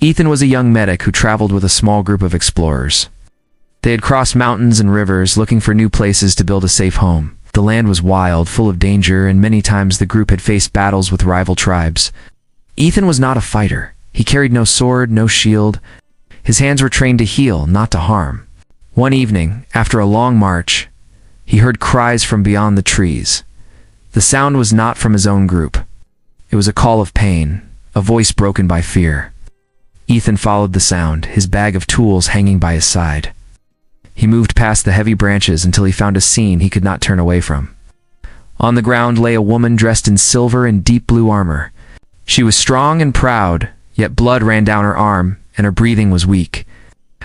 Ethan was a young medic who traveled with a small group of explorers. They had crossed mountains and rivers looking for new places to build a safe home. The land was wild, full of danger, and many times the group had faced battles with rival tribes. Ethan was not a fighter. He carried no sword, no shield. His hands were trained to heal, not to harm. One evening, after a long march, he heard cries from beyond the trees. The sound was not from his own group. It was a call of pain, a voice broken by fear. Ethan followed the sound, his bag of tools hanging by his side. He moved past the heavy branches until he found a scene he could not turn away from. On the ground lay a woman dressed in silver and deep blue armor. She was strong and proud, yet blood ran down her arm, and her breathing was weak.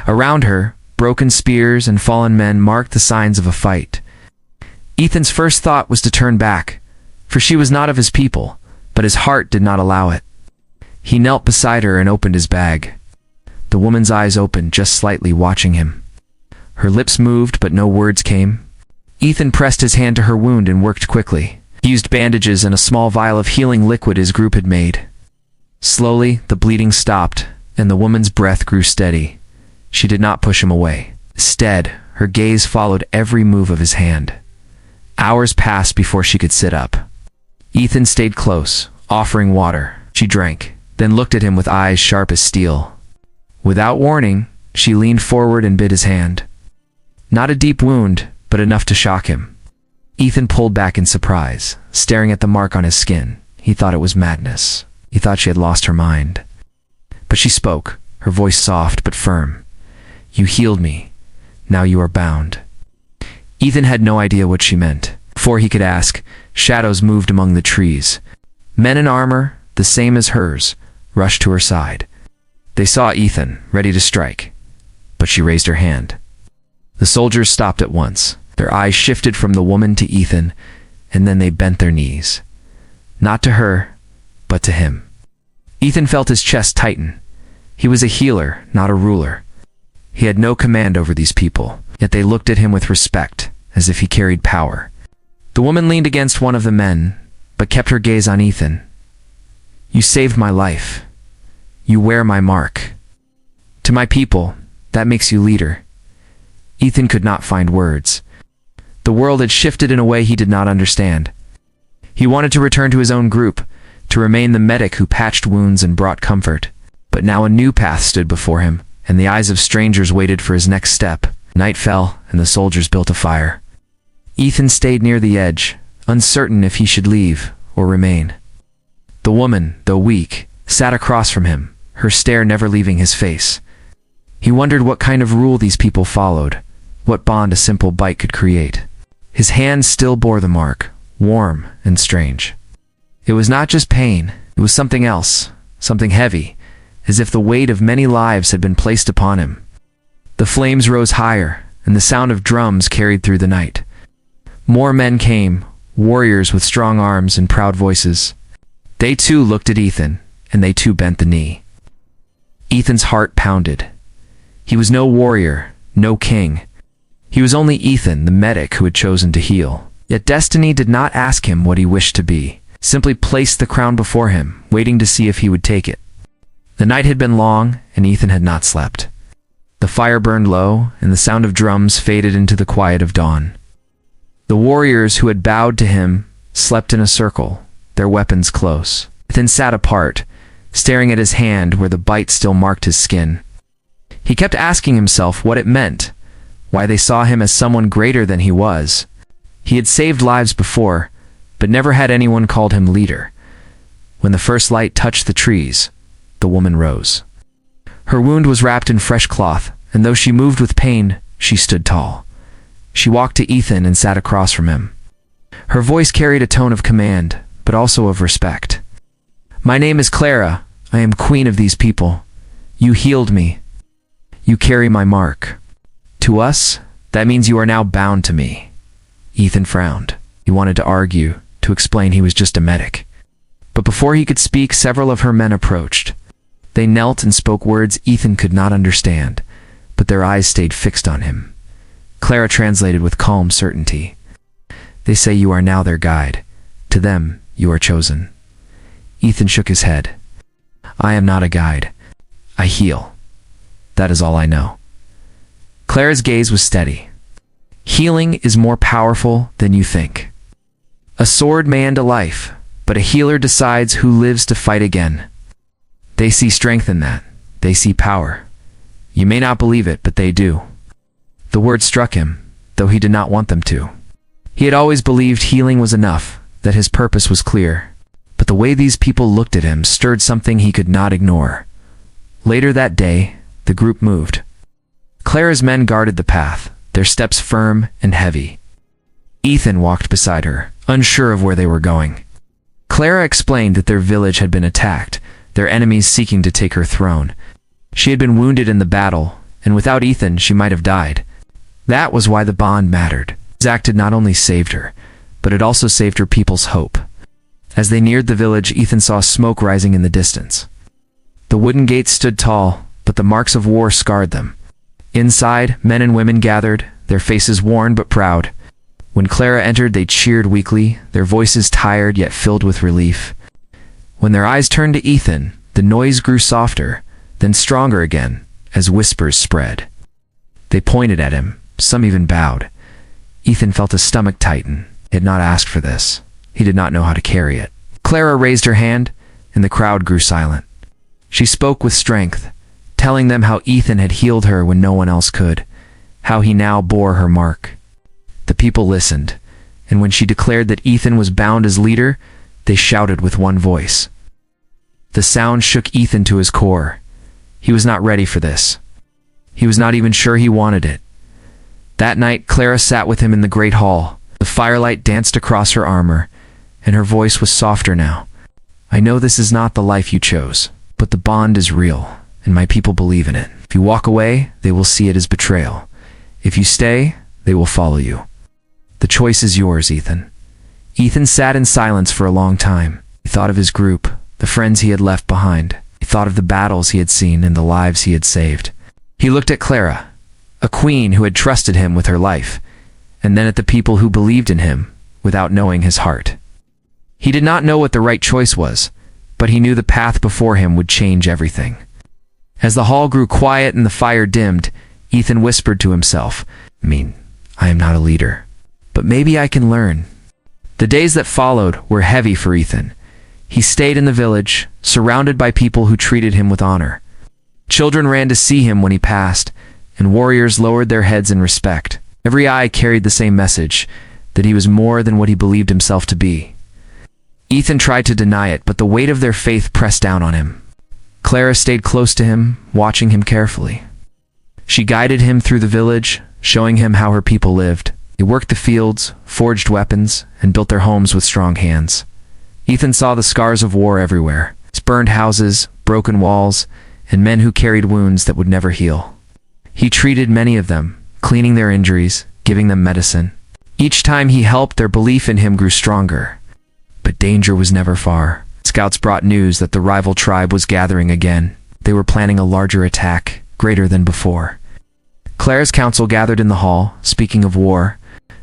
Around her, broken spears and fallen men marked the signs of a fight. Ethan's first thought was to turn back, for she was not of his people, but his heart did not allow it. He knelt beside her and opened his bag. The woman's eyes opened just slightly, watching him. Her lips moved, but no words came. Ethan pressed his hand to her wound and worked quickly. He used bandages and a small vial of healing liquid his group had made. Slowly, the bleeding stopped, and the woman's breath grew steady. She did not push him away. Instead, her gaze followed every move of his hand. Hours passed before she could sit up. Ethan stayed close, offering water. She drank, then looked at him with eyes sharp as steel. Without warning, she leaned forward and bit his hand. Not a deep wound, but enough to shock him. Ethan pulled back in surprise, staring at the mark on his skin. He thought it was madness. He thought she had lost her mind. But she spoke, her voice soft but firm. "You healed me. Now you are bound." Ethan had no idea what she meant. Before he could ask, shadows moved among the trees. Men in armor, the same as hers, rushed to her side. They saw Ethan, ready to strike, but she raised her hand. The soldiers stopped at once. Their eyes shifted from the woman to Ethan, and then they bent their knees. Not to her, but to him. Ethan felt his chest tighten. He was a healer, not a ruler. He had no command over these people, yet they looked at him with respect, as if he carried power. The woman leaned against one of the men, but kept her gaze on Ethan. "You saved my life. You wear my mark. To my people, that makes you leader." Ethan could not find words. The world had shifted in a way he did not understand. He wanted to return to his own group, to remain the medic who patched wounds and brought comfort. But now a new path stood before him, and the eyes of strangers waited for his next step. Night fell, and the soldiers built a fire. Ethan stayed near the edge, uncertain if he should leave or remain. The woman, though weak, sat across from him, her stare never leaving his face. He wondered what kind of rule these people followed, what bond a simple bite could create. His hand still bore the mark, warm and strange. It was not just pain, it was something else, something heavy, as if the weight of many lives had been placed upon him. The flames rose higher, and the sound of drums carried through the night. More men came, warriors with strong arms and proud voices. They too looked at Ethan, and they too bent the knee. Ethan's heart pounded. He was no warrior, no king. He was only Ethan, the medic who had chosen to heal. Yet destiny did not ask him what he wished to be, simply placed the crown before him, waiting to see if he would take it. The night had been long, and Ethan had not slept. The fire burned low, and the sound of drums faded into the quiet of dawn. The warriors who had bowed to him slept in a circle, their weapons close. Ethan sat apart, staring at his hand where the bite still marked his skin. He kept asking himself what it meant, why they saw him as someone greater than he was. He had saved lives before, but never had anyone called him leader. When the first light touched the trees, the woman rose. Her wound was wrapped in fresh cloth, and though she moved with pain, she stood tall. She walked to Ethan and sat across from him. Her voice carried a tone of command, but also of respect. "My name is Clara. I am queen of these people. You healed me. You carry my mark. To us, that means you are now bound to me." Ethan frowned. He wanted to argue, to explain he was just a medic. But before he could speak, several of her men approached. They knelt and spoke words Ethan could not understand, but their eyes stayed fixed on him. Clara translated with calm certainty. "They say you are now their guide. To them, you are chosen." Ethan shook his head. "I am not a guide. I heal. That is all I know. Clara's gaze was steady. Healing is more powerful than you think. A sword may end a life, but a healer decides who lives to fight again. They see strength in that. They see power. You may not believe it, but they do. The word struck him, though he did not want them to. He had always believed healing was enough, that his purpose was clear. But the way these people looked at him stirred something he could not ignore. Later that day, the group moved. Clara's men guarded the path, their steps firm and heavy. Ethan walked beside her, unsure of where they were going. Clara explained that their village had been attacked, their enemies seeking to take her throne. She had been wounded in the battle, and without Ethan she might have died. That was why the bond mattered. His act had not only saved her, but it also saved her people's hope. As they neared the village, Ethan saw smoke rising in the distance. The wooden gates stood tall, but the marks of war scarred them. Inside, men and women gathered, their faces worn but proud. When Clara entered, they cheered weakly, their voices tired yet filled with relief. When their eyes turned to Ethan, the noise grew softer, then stronger again, as whispers spread. They pointed at him, some even bowed. Ethan felt his stomach tighten. He had not asked for this. He did not know how to carry it. Clara raised her hand, and the crowd grew silent. She spoke with strength, telling them how Ethan had healed her when no one else could, how he now bore her mark. The people listened, and when she declared that Ethan was bound as leader, they shouted with one voice. The sound shook Ethan to his core. He was not ready for this. He was not even sure he wanted it. That night, Clara sat with him in the great hall. The firelight danced across her armor, and her voice was softer now. I know this is not the life you chose, but the bond is real, and my people believe in it. If you walk away, they will see it as betrayal. If you stay, they will follow you. The choice is yours, Ethan. Ethan sat in silence for a long time. He thought of his group, the friends he had left behind. He thought of the battles he had seen and the lives he had saved. He looked at Clara, a queen who had trusted him with her life, and then at the people who believed in him, without knowing his heart. He did not know what the right choice was, but he knew the path before him would change everything. As the hall grew quiet and the fire dimmed, Ethan whispered to himself, I am not a leader, but maybe I can learn. The days that followed were heavy for Ethan. He stayed in the village, surrounded by people who treated him with honor. Children ran to see him when he passed, and warriors lowered their heads in respect. Every eye carried the same message, that he was more than what he believed himself to be. Ethan tried to deny it, but the weight of their faith pressed down on him. Clara stayed close to him, watching him carefully. She guided him through the village, showing him how her people lived. They worked the fields, forged weapons, and built their homes with strong hands. Ethan saw the scars of war everywhere, burned houses, broken walls, and men who carried wounds that would never heal. He treated many of them, cleaning their injuries, giving them medicine. Each time he helped, their belief in him grew stronger. But danger was never far. Scouts brought news that the rival tribe was gathering again. They were planning a larger attack, greater than before. Clara's council gathered in the hall, speaking of war.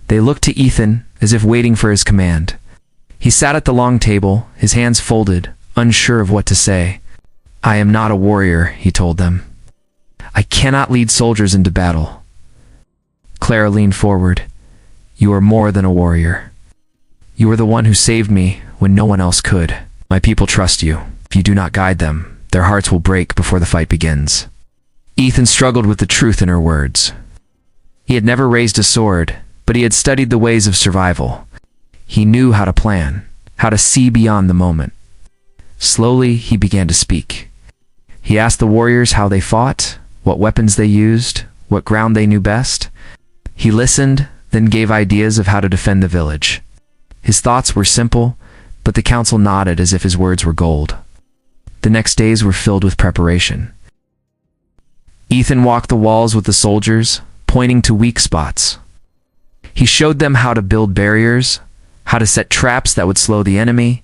They looked to Ethan, as if waiting for his command. He sat at the long table, his hands folded, unsure of what to say. I am not a warrior, he told them. I cannot lead soldiers into battle. Clara leaned forward. You are more than a warrior. You are the one who saved me when no one else could. My people trust you. If you do not guide them, their hearts will break before the fight begins. Ethan struggled with the truth in her words. He had never raised a sword, but he had studied the ways of survival. He knew how to plan, how to see beyond the moment. Slowly, he began to speak. He asked the warriors how they fought, what weapons they used, what ground they knew best. He listened, then gave ideas of how to defend the village. His thoughts were simple, but the council nodded as if his words were gold. The next days were filled with preparation. Ethan walked the walls with the soldiers, pointing to weak spots. He showed them how to build barriers, how to set traps that would slow the enemy.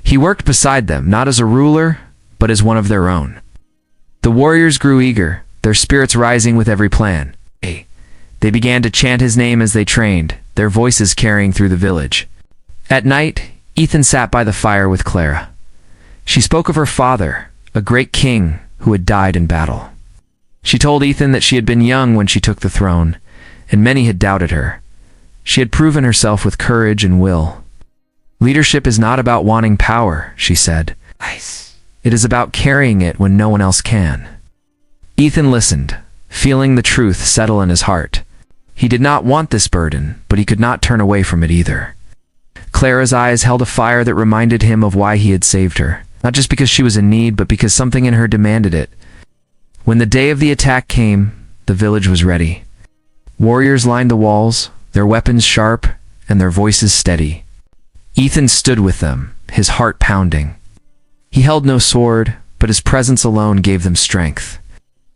He worked beside them, not as a ruler, but as one of their own. The warriors grew eager, their spirits rising with every plan. They began to chant his name as they trained, their voices carrying through the village. At night, Ethan sat by the fire with Clara. She spoke of her father, a great king who had died in battle. She told Ethan that she had been young when she took the throne, and many had doubted her. She had proven herself with courage and will. Leadership is not about wanting power, she said. It is about carrying it when no one else can. Ethan listened, feeling the truth settle in his heart. He did not want this burden, but he could not turn away from it either. Clara's eyes held a fire that reminded him of why he had saved her, not just because she was in need, but because something in her demanded it. When the day of the attack came, the village was ready. Warriors lined the walls, their weapons sharp and their voices steady. Ethan stood with them, his heart pounding. He held no sword, but his presence alone gave them strength.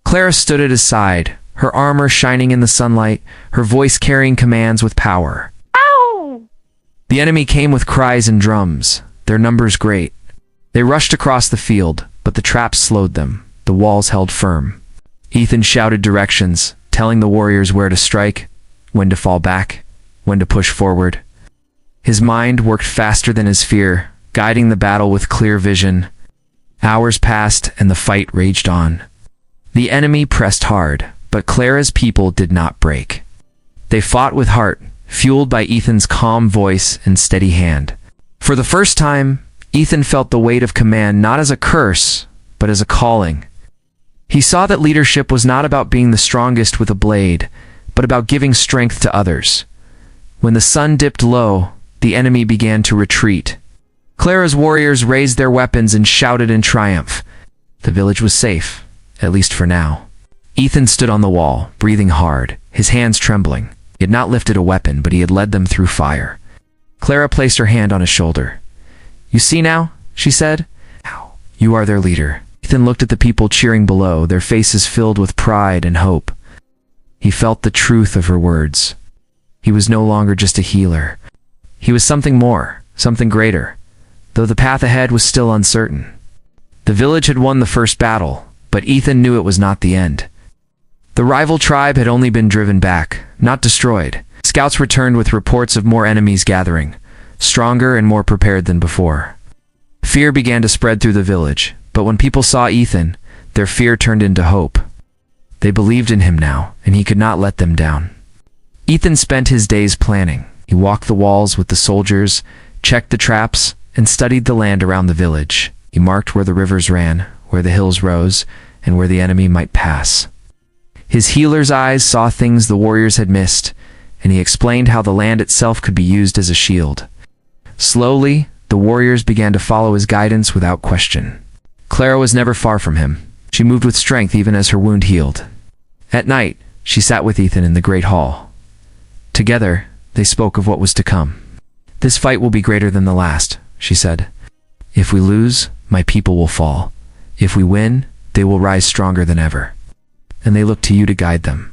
Clara stood at his side, her armor shining in the sunlight, her voice carrying commands with power. Ow! The enemy came with cries and drums, their numbers great. They rushed across the field, but the traps slowed them. The walls held firm. Ethan shouted directions, telling the warriors where to strike, when to fall back, when to push forward. His mind worked faster than his fear, guiding the battle with clear vision. Hours passed and the fight raged on. The enemy pressed hard, but Clara's people did not break. They fought with heart, fueled by Ethan's calm voice and steady hand. For the first time, Ethan felt the weight of command not as a curse, but as a calling. He saw that leadership was not about being the strongest with a blade, but about giving strength to others. When the sun dipped low, the enemy began to retreat. Clara's warriors raised their weapons and shouted in triumph. The village was safe, at least for now. Ethan stood on the wall, breathing hard, his hands trembling. He had not lifted a weapon, but he had led them through fire. Clara placed her hand on his shoulder. "You see now?" she said. "You are their leader." Ethan looked at the people cheering below, their faces filled with pride and hope. He felt the truth of her words. He was no longer just a healer. He was something more, something greater, though the path ahead was still uncertain. The village had won the first battle, but Ethan knew it was not the end. The rival tribe had only been driven back, not destroyed. Scouts returned with reports of more enemies gathering, stronger and more prepared than before. Fear began to spread through the village, but when people saw Ethan, their fear turned into hope. They believed in him now, and he could not let them down. Ethan spent his days planning. He walked the walls with the soldiers, checked the traps, and studied the land around the village. He marked where the rivers ran, where the hills rose, and where the enemy might pass. His healer's eyes saw things the warriors had missed, and he explained how the land itself could be used as a shield. Slowly, the warriors began to follow his guidance without question. Clara was never far from him. She moved with strength even as her wound healed. At night, she sat with Ethan in the great hall. Together, they spoke of what was to come. "This fight will be greater than the last," she said. "If we lose, my people will fall. If we win, they will rise stronger than ever. And they look to you to guide them."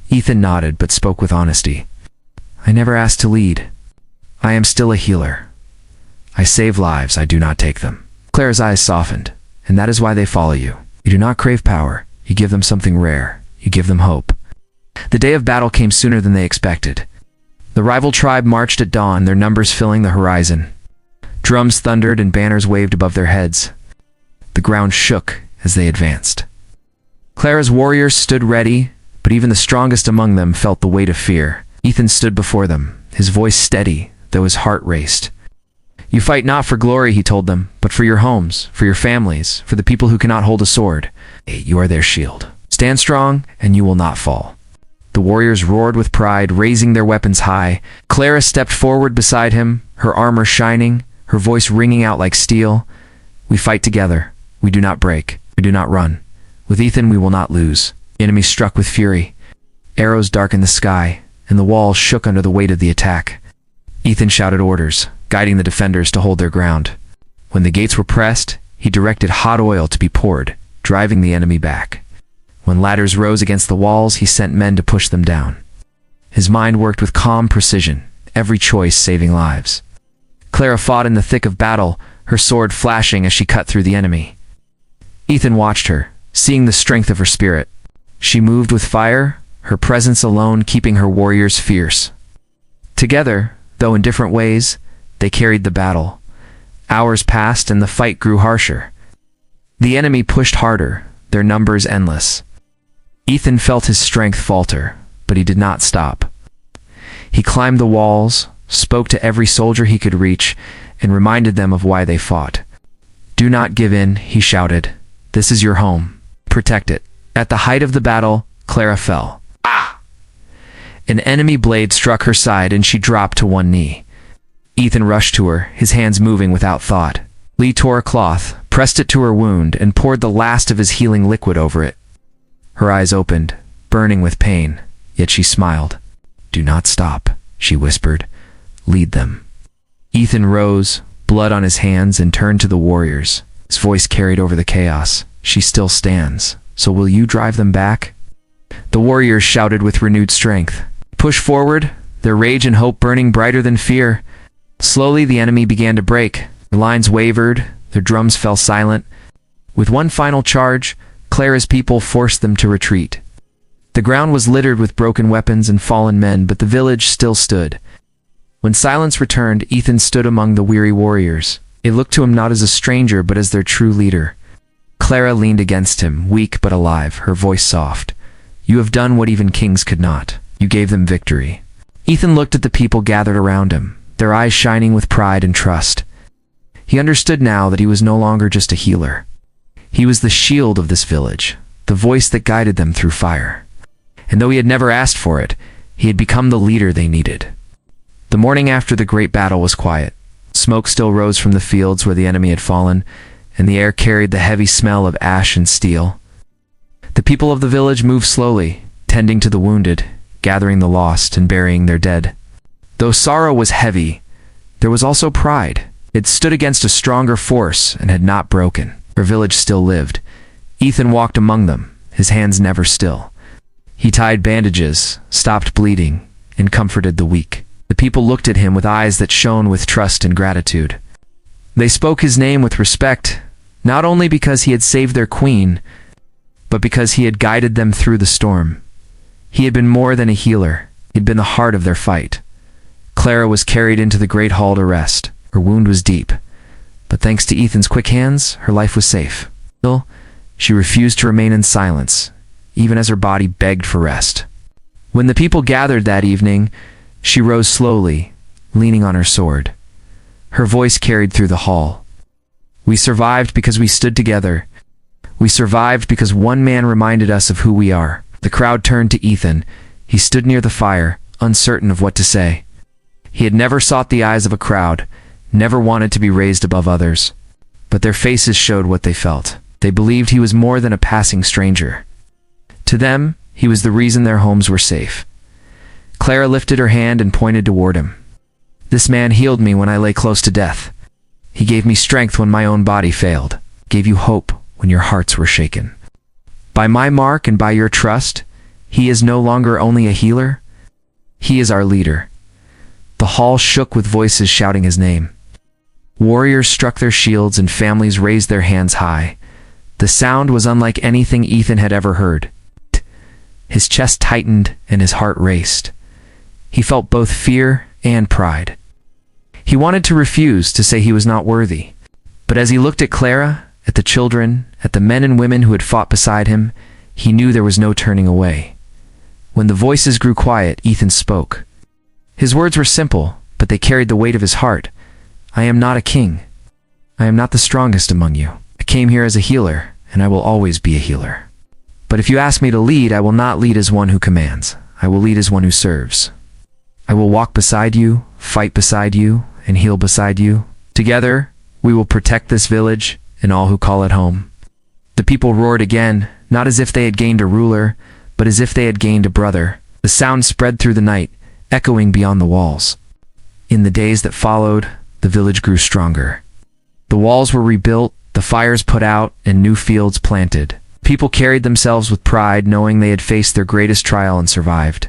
Ethan nodded but spoke with honesty. "I never asked to lead. I am still a healer. I save lives, I do not take them." Clara's eyes softened. "And that is why they follow you. You do not crave power. You give them something rare. You give them hope." The day of battle came sooner than they expected. The rival tribe marched at dawn, their numbers filling the horizon. Drums thundered and banners waved above their heads. The ground shook as they advanced. Clara's warriors stood ready, but even the strongest among them felt the weight of fear. Ethan stood before them, his voice steady, though his heart raced. "You fight not for glory," he told them, "but for your homes, for your families, for the people who cannot hold a sword. You are their shield. Stand strong, and you will not fall." The warriors roared with pride, raising their weapons high. Clara stepped forward beside him, her armor shining, her voice ringing out like steel. "We fight together. We do not break. We do not run. With Ethan we will not lose." The enemy struck with fury. Arrows darkened the sky, and the walls shook under the weight of the attack. Ethan shouted orders, guiding the defenders to hold their ground. When the gates were pressed, he directed hot oil to be poured, driving the enemy back. When ladders rose against the walls, he sent men to push them down. His mind worked with calm precision, every choice saving lives. Clara fought in the thick of battle, her sword flashing as she cut through the enemy. Ethan watched her, seeing the strength of her spirit. She moved with fire, her presence alone keeping her warriors fierce. Together, though in different ways, they carried the battle. Hours passed and the fight grew harsher. The enemy pushed harder, their numbers endless. Ethan felt his strength falter, but he did not stop. He climbed the walls, spoke to every soldier he could reach, and reminded them of why they fought. "Do not give in," he shouted. "This is your home. Protect it." At the height of the battle, Clara fell. Ah! An enemy blade struck her side and she dropped to one knee. Ethan rushed to her, his hands moving without thought. Lee tore a cloth, pressed it to her wound, and poured the last of his healing liquid over it. Her eyes opened, burning with pain, yet she smiled. "Do not stop," she whispered. "Lead them." Ethan rose, blood on his hands, and turned to the warriors. His voice carried over the chaos. "She still stands. So will you drive them back?" The warriors shouted with renewed strength. Push forward, their rage and hope burning brighter than fear. Slowly the enemy began to break. Their lines wavered, their drums fell silent. With one final charge, Clara's people forced them to retreat. The ground was littered with broken weapons and fallen men, but the village still stood. When silence returned, Ethan stood among the weary warriors. They looked to him not as a stranger, but as their true leader. Clara leaned against him, weak but alive, her voice soft. "You have done what even kings could not. You gave them victory." Ethan looked at the people gathered around him, their eyes shining with pride and trust. He understood now that he was no longer just a healer. He was the shield of this village, the voice that guided them through fire. And though he had never asked for it, he had become the leader they needed. The morning after the great battle was quiet. Smoke still rose from the fields where the enemy had fallen, and the air carried the heavy smell of ash and steel. The people of the village moved slowly, tending to the wounded, gathering the lost, and burying their dead. Though sorrow was heavy, there was also pride. It stood against a stronger force and had not broken. Their village still lived. Ethan walked among them, his hands never still. He tied bandages, stopped bleeding, and comforted the weak. The people looked at him with eyes that shone with trust and gratitude. They spoke his name with respect, not only because he had saved their queen, but because he had guided them through the storm. He had been more than a healer. He had been the heart of their fight. Clara was carried into the great hall to rest. Her wound was deep, but thanks to Ethan's quick hands, her life was safe. Still, she refused to remain in silence, even as her body begged for rest. When the people gathered that evening, she rose slowly, leaning on her sword. Her voice carried through the hall. "We survived because we stood together. We survived because one man reminded us of who we are." The crowd turned to Ethan. He stood near the fire, uncertain of what to say. He had never sought the eyes of a crowd, never wanted to be raised above others. But their faces showed what they felt. They believed he was more than a passing stranger. To them, he was the reason their homes were safe. Clara lifted her hand and pointed toward him. "This man healed me when I lay close to death. He gave me strength when my own body failed, gave you hope when your hearts were shaken. By my mark and by your trust, he is no longer only a healer. He is our leader." The hall shook with voices shouting his name. Warriors struck their shields and families raised their hands high. The sound was unlike anything Ethan had ever heard. His chest tightened and his heart raced. He felt both fear and pride. He wanted to refuse, to say he was not worthy. But as he looked at Clara, at the children, at the men and women who had fought beside him, he knew there was no turning away. When the voices grew quiet, Ethan spoke. His words were simple, but they carried the weight of his heart. "I am not a king. I am not the strongest among you. I came here as a healer, and I will always be a healer. But if you ask me to lead, I will not lead as one who commands. I will lead as one who serves. I will walk beside you, fight beside you, and heal beside you. Together, we will protect this village and all who call it home." The people roared again, not as if they had gained a ruler, but as if they had gained a brother. The sound spread through the night, echoing beyond the walls. In the days that followed, the village grew stronger. The walls were rebuilt, the fires put out, and new fields planted. People carried themselves with pride, knowing they had faced their greatest trial and survived.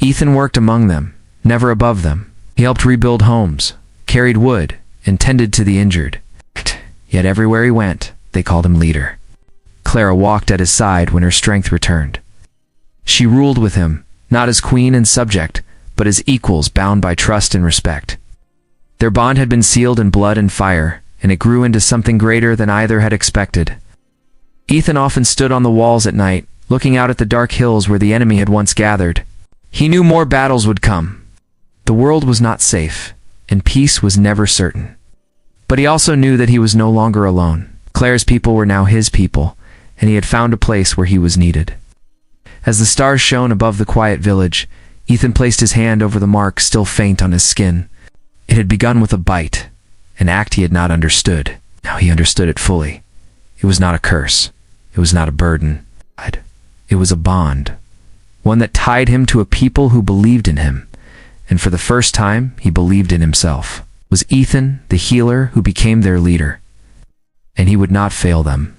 Ethan worked among them, never above them. He helped rebuild homes, carried wood, and tended to the injured. Yet everywhere he went, they called him leader. Clara walked at his side when her strength returned. She ruled with him, not as queen and subject, but as equals bound by trust and respect. Their bond had been sealed in blood and fire, and it grew into something greater than either had expected. Ethan often stood on the walls at night, looking out at the dark hills where the enemy had once gathered. He knew more battles would come. The world was not safe, and peace was never certain. But he also knew that he was no longer alone. Claire's people were now his people, and he had found a place where he was needed. As the stars shone above the quiet village, Ethan placed his hand over the mark still faint on his skin. It had begun with a bite, an act he had not understood. Now he understood it fully. It was not a curse. It was not a burden. It was a bond, one that tied him to a people who believed in him, and for the first time he believed in himself. It was Ethan, the healer, who became their leader, and he would not fail them.